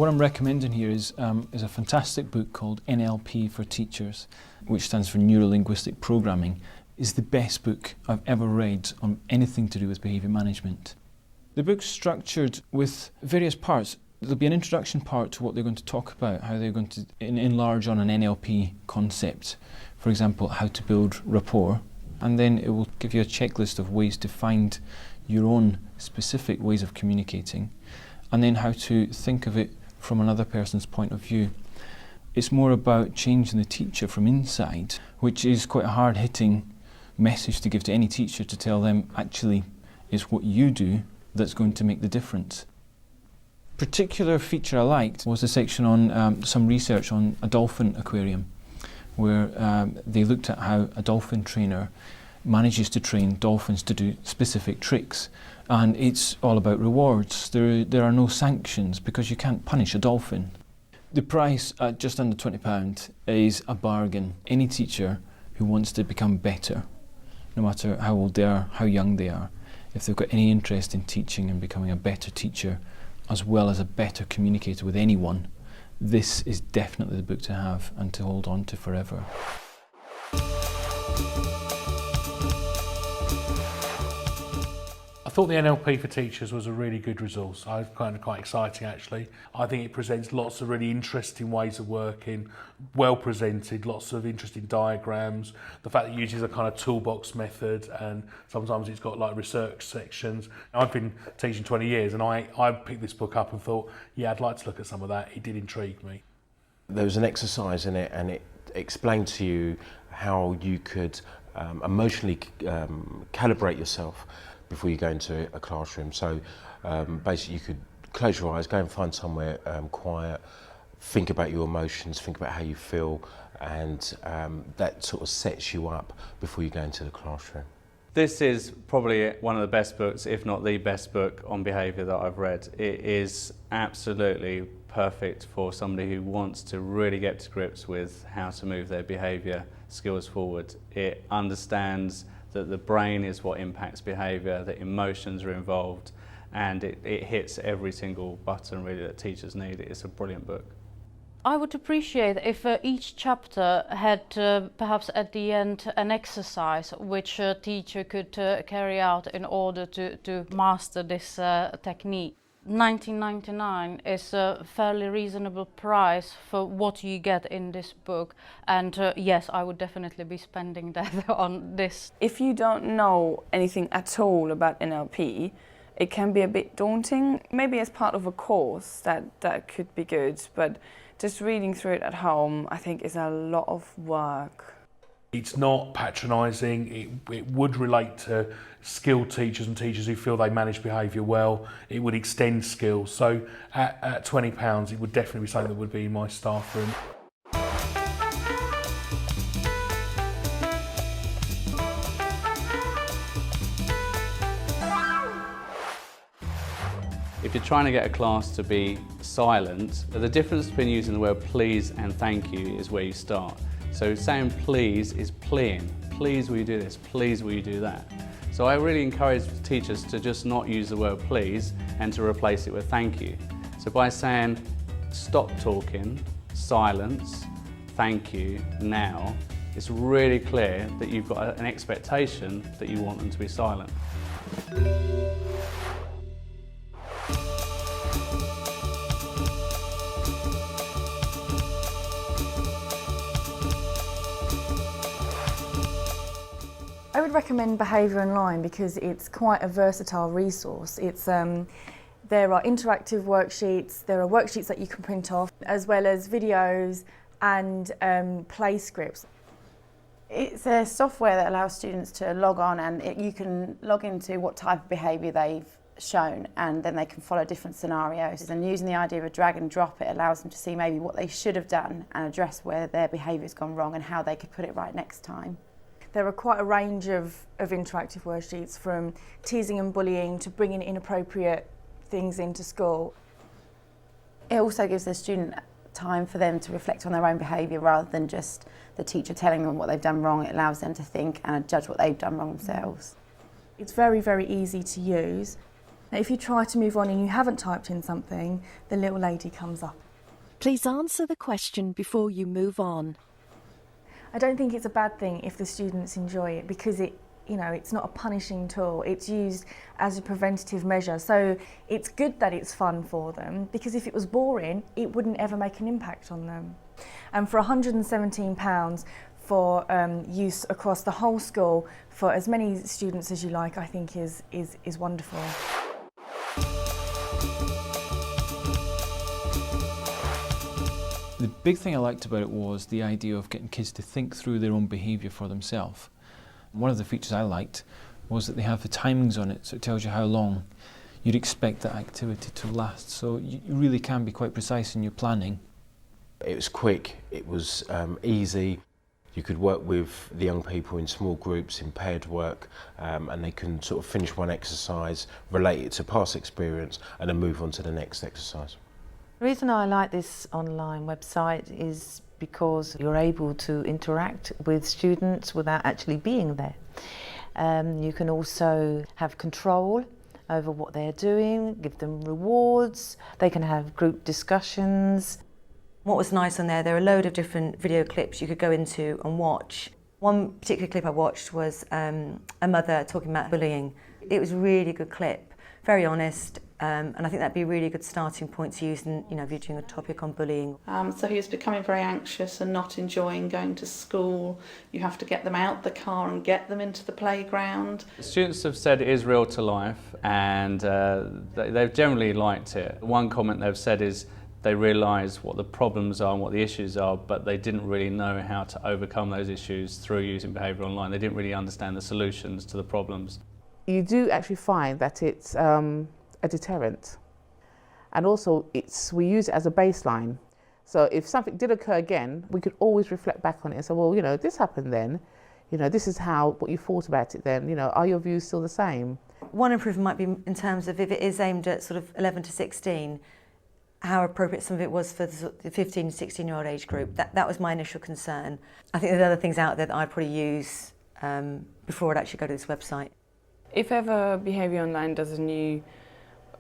What I'm recommending here is a fantastic book called NLP for Teachers, which stands for Neuro-Linguistic Programming. It's the best book I've ever read on anything to do with behaviour management. The book's structured with various parts. There'll be an introduction part to what they're going to talk about, how they're going to enlarge on an NLP concept, for example, how to build rapport, and then it will give you a checklist of ways to find your own specific ways of communicating, and then how to think of it from another person's point of view. It's more about changing the teacher from inside, which is quite a hard-hitting message to give to any teacher, to tell them actually it's what you do that's going to make the difference. Particular feature I liked was the section on some research on a dolphin aquarium, where they looked at how a dolphin trainer manages to train dolphins to do specific tricks, and it's all about rewards. There are no sanctions because you can't punish a dolphin. The price at just under £20 is a bargain. Any teacher who wants to become better, no matter how old they are, how young they are, if they've got any interest in teaching and becoming a better teacher, as well as a better communicator with anyone, this is definitely the book to have and to hold on to forever. I thought the NLP for Teachers was a really good resource. I found it quite exciting actually. I think it presents lots of really interesting ways of working, well presented, lots of interesting diagrams. The fact that it uses a kind of toolbox method, and sometimes it's got like research sections. I've been teaching 20 years and I picked this book up and thought, yeah, I'd like to look at some of that. It did intrigue me. There was an exercise in it, and it explained to you how you could emotionally calibrate yourself before you go into a classroom. So basically you could close your eyes, go and find somewhere quiet, think about your emotions, think about how you feel, and that sort of sets you up before you go into the classroom. This is probably one of the best books, if not the best book on behaviour that I've read. It is absolutely perfect for somebody who wants to really get to grips with how to move their behaviour skills forward. It understands that the brain is what impacts behaviour, that emotions are involved, and it hits every single button really that teachers need. It's a brilliant book. I would appreciate if each chapter had perhaps at the end an exercise which a teacher could carry out in order to master this technique. £19.99 is a fairly reasonable price for what you get in this book, and yes, I would definitely be spending that on this. If you don't know anything at all about NLP, it can be a bit daunting. Maybe as part of a course that could be good, but just reading through it at home I think is a lot of work. It's not patronising. It would relate to skilled teachers and teachers who feel they manage behaviour well. It would extend skills. So at £20, it would definitely be something that would be in my staff room. If you're trying to get a class to be silent, the difference between using the word please and thank you is where you start. So saying please is pleading. Please will you do this? Please will you do that? So I really encourage teachers to just not use the word please and to replace it with thank you. So by saying stop talking, silence, thank you, now, it's really clear that you've got an expectation that you want them to be silent. I would recommend Behaviour Online because it's quite a versatile resource. There are interactive worksheets, there are worksheets that you can print off, as well as videos and play scripts. It's a software that allows students to log on, and you can log into what type of behaviour they've shown, and then they can follow different scenarios. And using the idea of a drag and drop, it allows them to see maybe what they should have done and address where their behaviour's gone wrong and how they could put it right next time. There are quite a range of interactive worksheets, from teasing and bullying to bringing inappropriate things into school. It also gives the student time for them to reflect on their own behaviour rather than just the teacher telling them what they've done wrong. It allows them to think and judge what they've done wrong themselves. It's very, very easy to use. Now, if you try to move on and you haven't typed in something, the little lady comes up. Please answer the question before you move on. I don't think it's a bad thing if the students enjoy it, because it's not a punishing tool. It's used as a preventative measure. So it's good that it's fun for them, because if it was boring, it wouldn't ever make an impact on them. And for £117 for use across the whole school for as many students as you like, I think is wonderful. The big thing I liked about it was the idea of getting kids to think through their own behaviour for themselves. One of the features I liked was that they have the timings on it, so it tells you how long you'd expect that activity to last. So you really can be quite precise in your planning. It was quick, it was easy. You could work with the young people in small groups, in paired work, and they can sort of finish one exercise, relate it to past experience, and then move on to the next exercise. The reason I like this online website is because you're able to interact with students without actually being there. You can also have control over what they're doing, give them rewards, they can have group discussions. What was nice on there are a load of different video clips you could go into and watch. One particular clip I watched was a mother talking about bullying. It was a really good clip, very honest, and I think that'd be a really good starting point to use if you're doing a topic on bullying. So he was becoming very anxious and not enjoying going to school. You have to get them out the car and get them into the playground. Students have said it is real to life, and they've generally liked it. One comment they've said is they realise what the problems are and what the issues are, but they didn't really know how to overcome those issues through using behaviour online. They didn't really understand the solutions to the problems. You do actually find that it's a deterrent, and also we use it as a baseline. So if something did occur again, we could always reflect back on it and say, well, this happened then, this is what you thought about it then, are your views still the same? One improvement might be in terms of if it is aimed at sort of 11 to 16, how appropriate some of it was for the 15 to 16-year-old age group. That was my initial concern. I think there's other things out there that I'd probably use before I'd actually go to this website. If ever Behaviour Online does a new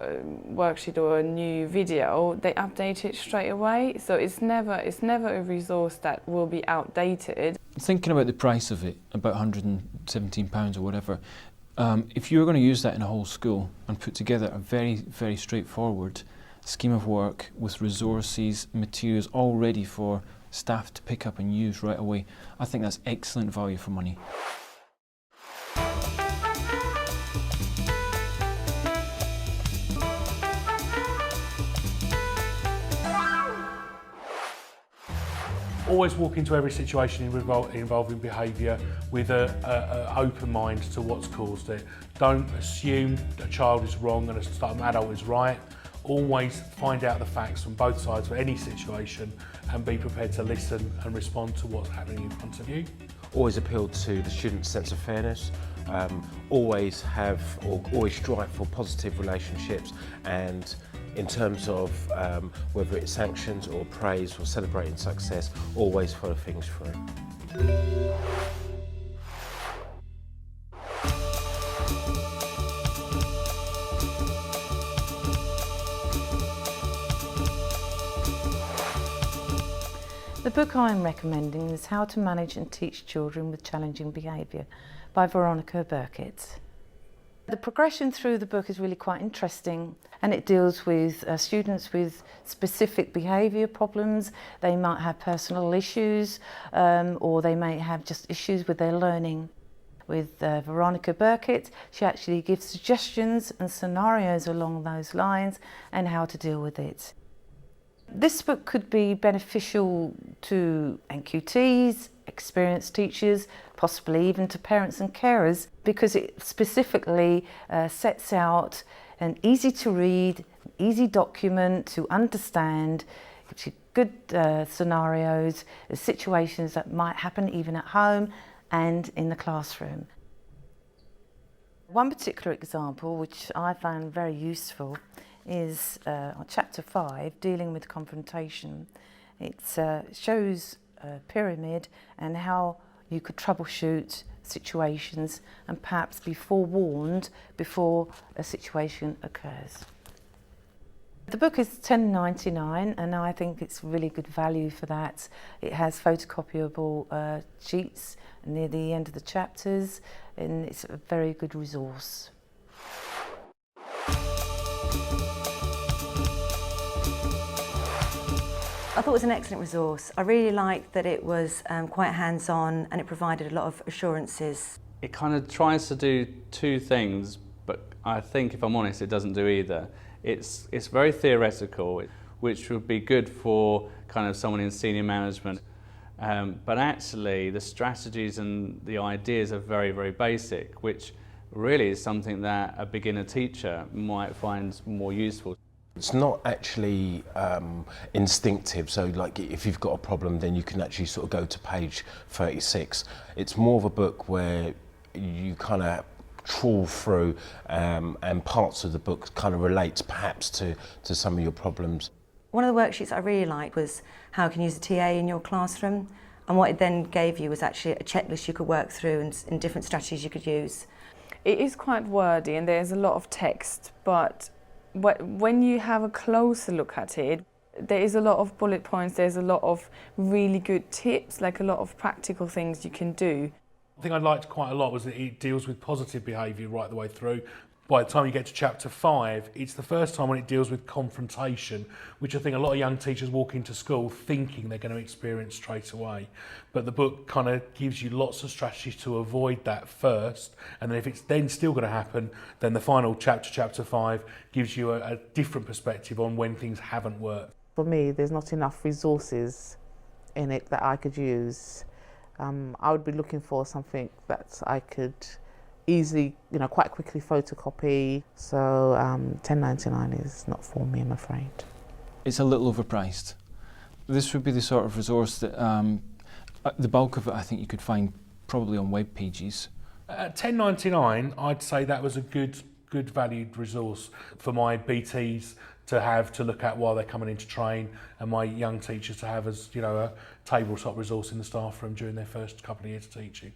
worksheet or a new video, they update it straight away. So it's never a resource that will be outdated. Thinking about the price of it, about £117 or whatever, if you were going to use that in a whole school and put together a very, very straightforward scheme of work with resources, materials all ready for staff to pick up and use right away, I think that's excellent value for money. Always walk into every situation involving behaviour with an open mind to what's caused it. Don't assume a child is wrong and an adult is right. Always find out the facts from both sides of any situation and be prepared to listen and respond to what's happening in front of you. Always appeal to the student's sense of fairness. Always strive for positive relationships, and in terms of whether it's sanctions or praise or celebrating success, always follow things through. The book I'm recommending is How to Manage and Teach Children with Challenging Behaviour by Veronica Burkitt. The progression through the book is really quite interesting, and it deals with students with specific behaviour problems. They might have personal issues, or they may have just issues with their learning. With Veronica Burkitt, she actually gives suggestions and scenarios along those lines and how to deal with it. This book could be beneficial to NQTs, experienced teachers, possibly even to parents and carers, because it specifically sets out an easy to read, easy document to understand, gives you good scenarios, situations that might happen even at home and in the classroom. One particular example which I found very useful is on chapter 5, dealing with confrontation. It shows a pyramid and how you could troubleshoot situations and perhaps be forewarned before a situation occurs. The book is $10.99 and I think it's really good value for that. It has photocopyable sheets near the end of the chapters and it's a very good resource. I thought it was an excellent resource. I really liked that it was quite hands-on and it provided a lot of assurances. It kind of tries to do two things, but I think, if I'm honest, it doesn't do either. It's very theoretical, which would be good for kind of someone in senior management. But actually, the strategies and the ideas are very, very basic, which really is something that a beginner teacher might find more useful. It's not actually instinctive, so like if you've got a problem then you can actually sort of go to page 36. It's more of a book where you kind of trawl through and parts of the book kind of relates perhaps to some of your problems. One of the worksheets I really liked was how you can use a TA in your classroom, and what it then gave you was actually a checklist you could work through and different strategies you could use. It is quite wordy and there's a lot of text, but when you have a closer look at it, there is a lot of bullet points, there's a lot of really good tips, like a lot of practical things you can do. The thing I liked quite a lot was that it deals with positive behaviour right the way through. By the time you get to chapter 5, it's the first time when it deals with confrontation, which I think a lot of young teachers walk into school thinking they're going to experience straight away. But the book kind of gives you lots of strategies to avoid that first, and then if it's then still going to happen, then the final chapter, chapter 5, gives you a different perspective on when things haven't worked. For me, there's not enough resources in it that I could use. I would be looking for something that I could easily, quite quickly photocopy. So $10.99 is not for me, I'm afraid. It's a little overpriced. This would be the sort of resource that the bulk of it I think you could find probably on web pages. At $10.99, I'd say that was a good valued resource for my BTs to have to look at while they're coming in to train, and my young teachers to have as a tabletop resource in the staff room during their first couple of years teaching.